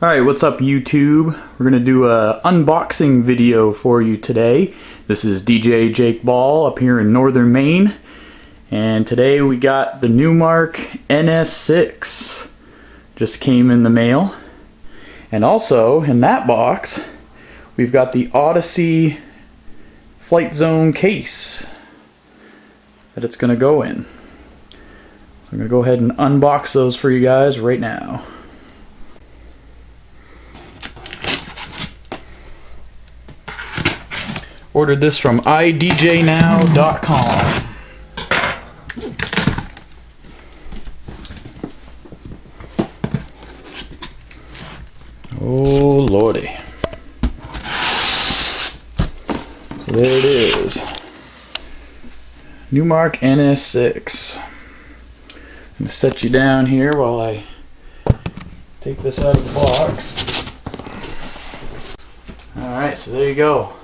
Alright, what's up YouTube? We're going to do a unboxing video for you today. This is DJ Jake Ball up here in northern Maine. And today we got the Numark NS6. Just came in the mail. And also, in that box, we've got the Odyssey Flight Zone case that it's going to go in. So I'm going to go ahead and unbox those for you guys right now. Ordered this from idjnow.com. Oh lordy. So there it is. Numark NS6. I'm going to set you down here while I take this out of the box. Alright, so there you go.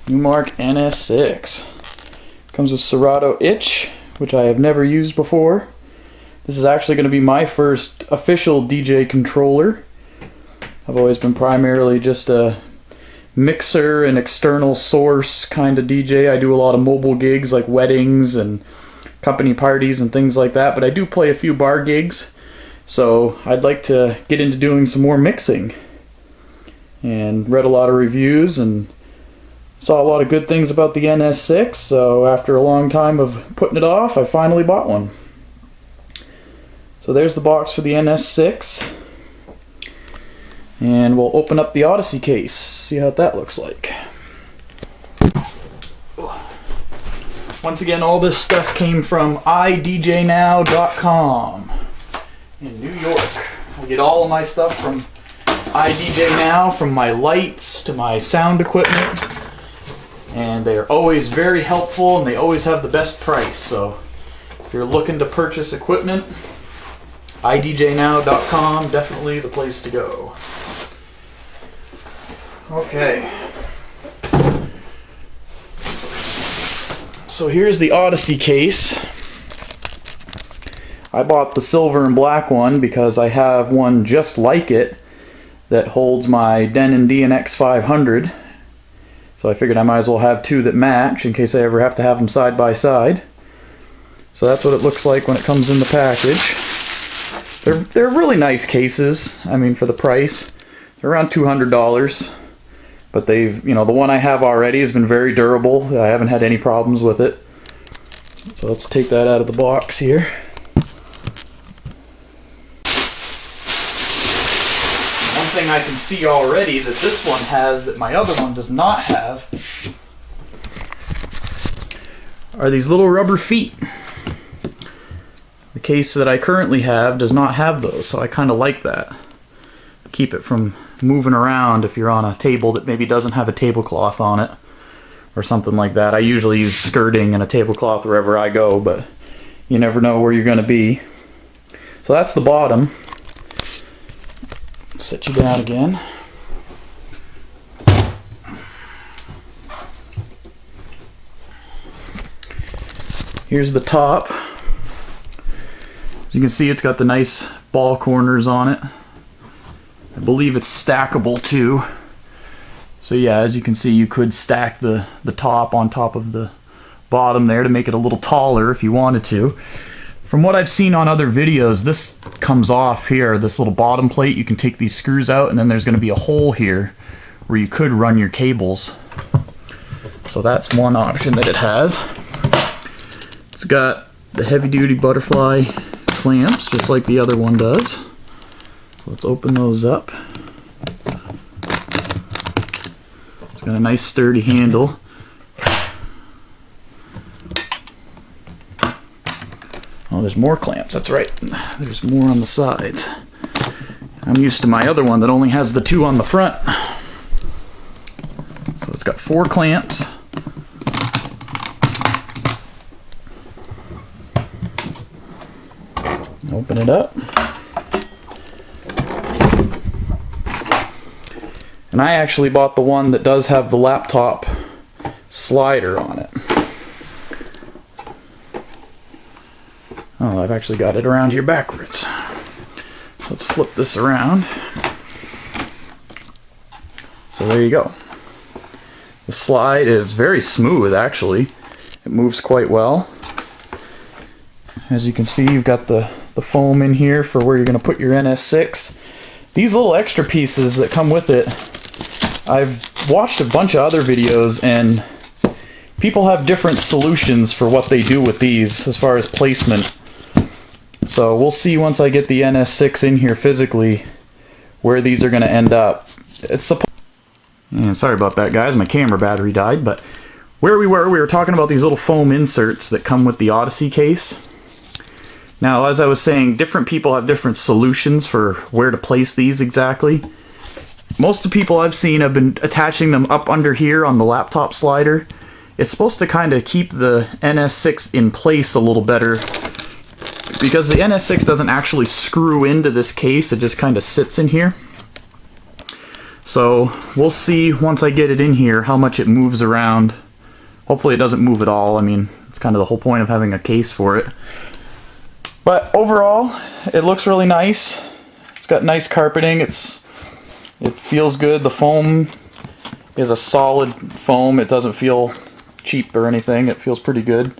Numark NS6. Comes with Serato itch, which I have never used before. This is actually going to be my first official DJ controller. I've always been primarily just a mixer and external source kind of DJ. I do a lot of mobile gigs like weddings and company parties and things like that, but I do play a few bar gigs, so I'd like to get into doing some more mixing. And read a lot of reviews and saw a lot of good things about the NS6, so after a long time of putting it off, I finally bought one. So there's the box for the NS6. And we'll open up the Odyssey case, see how that looks like. Once again, all this stuff came from idjnow.com in New York. I get all of my stuff from idjnow, from my lights to my sound equipment. And they are always very helpful and they always have the best price. So if you're looking to purchase equipment, idjnow.com, definitely the place to go. Okay. So here's the Odyssey case. I bought the silver and black one because I have one just like it that holds my Denon DNX 500. So I figured I might as well have two that match in case I ever have to have them side by side. So that's what it looks like when it comes in the package. They're really nice cases. I mean, for the price, they're around $200. But they've, you know, the one I have already has been very durable. I haven't had any problems with it. So let's take that out of the box here. One thing I can see already that this one has that my other one does not have are these little rubber feet. The case that I currently have does not have those, so I kind of like that. Keep it from moving around if you're on a table that maybe doesn't have a tablecloth on it or something like that. I usually use skirting and a tablecloth wherever I go, but you never know where you're going to be. So that's the bottom. Set you down again. Here's the top. As you can see, it's got the nice ball corners on it. I believe it's stackable too. So yeah, as you can see, you could stack the top on top of the bottom there to make it a little taller if you wanted to. From what I've seen on other videos, this comes off here, this little bottom plate. You can take these screws out and then there's going to be a hole here where you could run your cables. So that's one option that it has. It's got the heavy-duty butterfly clamps, just like the other one does. So let's open those up. It's got a nice sturdy handle. Oh, there's more clamps, that's right. There's more on the sides. I'm used to my other one that only has the two on the front. So it's got 4 clamps. Open it up. And I actually bought the one that does have the laptop slider on it. Oh, I've actually got it around here backwards. Let's flip this around. So there you go. The slide is very smooth, actually. It moves quite well. As you can see, you've got the foam in here for where you're going to put your NS6. These little extra pieces that come with it, I've watched a bunch of other videos, and people have different solutions for what they do with these as far as placement. So we'll see once I get the NS6 in here physically where these are going to end up. And sorry about that, guys, my camera battery died, but where we were talking about these little foam inserts that come with the Odyssey case. Now, as I was saying, different people have different solutions for where to place these exactly. Most of the people I've seen have been attaching them up under here on the laptop slider. It's supposed to kind of keep the NS6 in place a little better, because the NS6 doesn't actually screw into this case, it just kind of sits in here. So we'll see once I get it in here how much it moves around. Hopefully it doesn't move at all. I mean, it's kind of the whole point of having a case for it. But overall, it looks really nice. It's got nice carpeting. It feels good. The foam is a solid foam. It doesn't feel cheap or anything. It feels pretty good.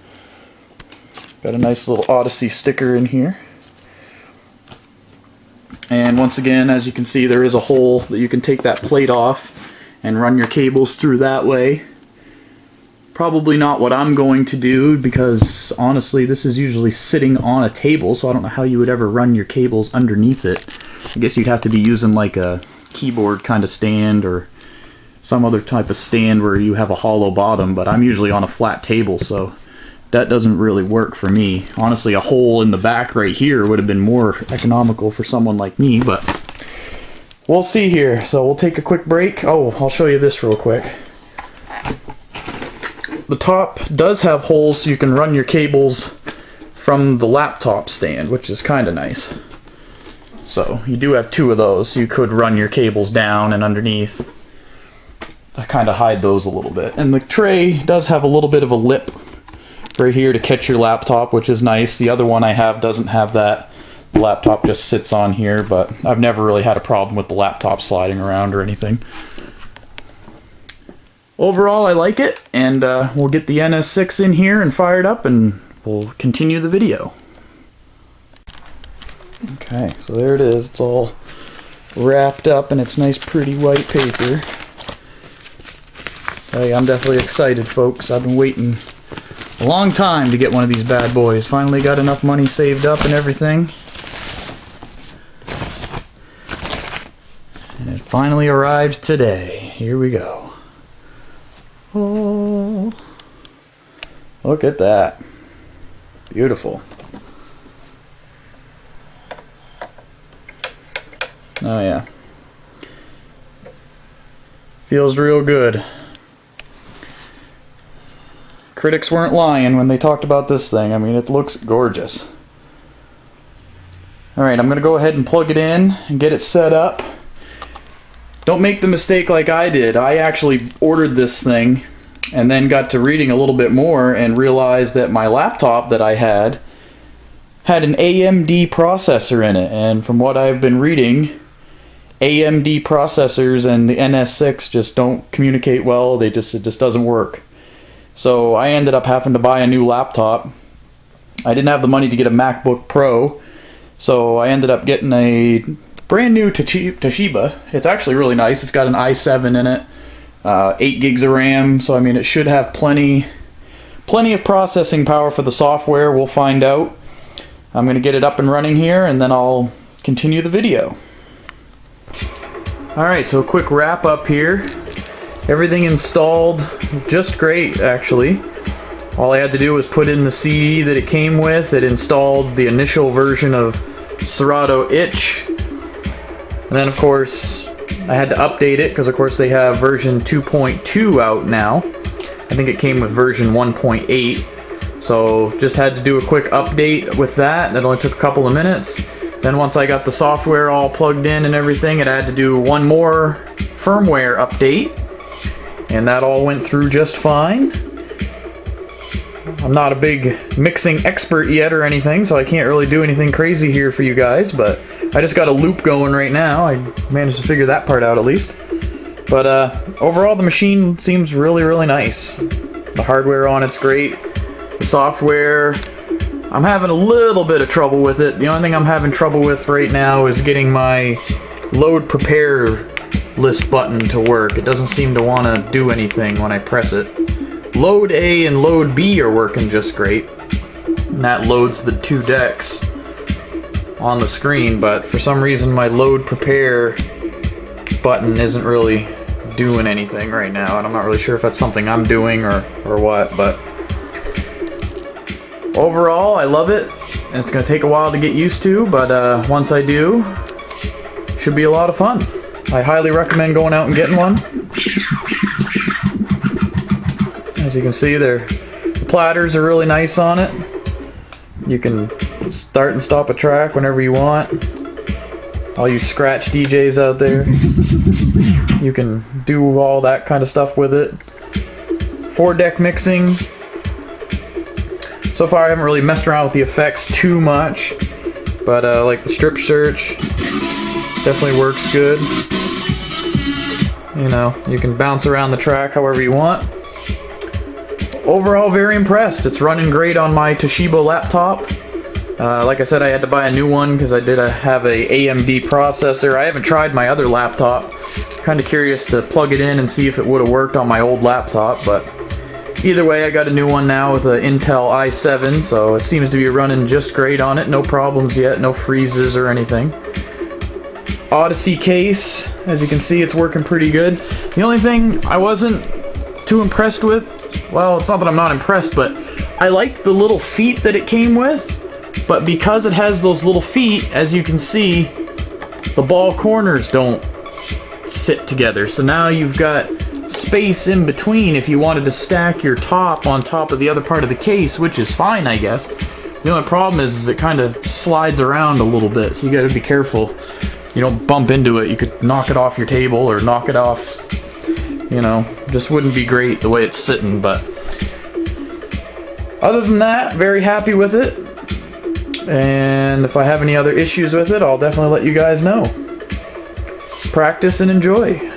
Got a nice little Odyssey sticker in here. And once again, as you can see, there is a hole that you can take that plate off and run your cables through that way. Probably not what I'm going to do, because honestly this is usually sitting on a table, so I don't know how you would ever run your cables underneath it. I guess you'd have to be using like a keyboard kind of stand or some other type of stand where you have a hollow bottom, but I'm usually on a flat table, so that doesn't really work for me. Honestly, a hole in the back right here would have been more economical for someone like me, but we'll see here. So we'll take a quick break. Oh, I'll show you this real quick. The top does have holes so you can run your cables from the laptop stand, which is kind of nice. So you do have two of those, so you could run your cables down and underneath. I kind of hide those a little bit. And the tray does have a little bit of a lip right here to catch your laptop, which is nice. The other one I have doesn't have that. The laptop just sits on here, but I've never really had a problem with the laptop sliding around or anything. Overall, I like it, and we'll get the NS6 in here and fired up, and we'll continue the video. Okay, so there it is. It's all wrapped up in its nice pretty white paper. Hey, I'm definitely excited, folks. I've been waiting a long time to get one of these bad boys. Finally got enough money saved up and everything. And it finally arrived today. Here we go. Oh, look at that. Beautiful. Oh yeah. Feels real good. Critics weren't lying when they talked about this thing. I mean, it looks gorgeous. Alright, I'm going to go ahead and plug it in and get it set up. Don't make the mistake like I did. I actually ordered this thing and then got to reading a little bit more and realized that my laptop that I had an AMD processor in it. And from what I've been reading, AMD processors and the NS6 just don't communicate well. It just doesn't work. So I ended up having to buy a new laptop. I didn't have the money to get a MacBook Pro, so I ended up getting a brand new Toshiba. It's actually really nice. It's got an i7 in it, 8 gigs of RAM, so I mean it should have plenty of processing power for the software. We'll find out. I'm going to get it up and running here, and then I'll continue the video. Alright, so a quick wrap up here. Everything installed just great, actually. All I had to do was put in the CD that it came with. It installed the initial version of Serato Itch. And then, of course, I had to update it because, of course, they have version 2.2 out now. I think it came with version 1.8. So just had to do a quick update with that. That only took a couple of minutes. Then once I got the software all plugged in and everything, I had to do one more firmware update. And that all went through just fine. I'm not a big mixing expert yet or anything, so I can't really do anything crazy here for you guys, but I just got a loop going right now. I managed to figure that part out at least. But overall, the machine seems really, really nice. The hardware on it's great. The software, I'm having a little bit of trouble with it. The only thing I'm having trouble with right now is getting my load prepare list button to work. It doesn't seem to want to do anything when I press it. Load A and load B are working just great. And that loads the 2 decks on the screen, but for some reason my load prepare button isn't really doing anything right now, and I'm not really sure if that's something I'm doing or what, but overall I love it, and it's going to take a while to get used to, but once I do, should be a lot of fun. I highly recommend going out and getting one. As you can see, the platters are really nice on it. You can start and stop a track whenever you want. All you scratch DJs out there, you can do all that kind of stuff with it. 4-deck mixing. So far I haven't really messed around with the effects too much, but like the strip search definitely works good. You know, you can bounce around the track however you want. Overall, very impressed. It's running great on my Toshiba laptop. Like I said, I had to buy a new one because I did have a AMD processor. I haven't tried my other laptop. Kind of curious to plug it in and see if it would have worked on my old laptop, but either way, I got a new one now with an Intel i7, so it seems to be running just great on it. No problems yet, no freezes or anything. Odyssey case, as you can see, it's working pretty good. The only thing I wasn't too impressed with, well, it's not that I'm not impressed, but I liked the little feet that it came with. But because it has those little feet, as you can see, the ball corners don't sit together. So now you've got space in between if you wanted to stack your top on top of the other part of the case, which is fine, I guess. The only problem is it kind of slides around a little bit, so you gotta be careful. You don't bump into it. You could knock it off your table or knock it off, you know, just wouldn't be great the way it's sitting, but other than that, very happy with it. And if I have any other issues with it, I'll definitely let you guys know. Practice and enjoy.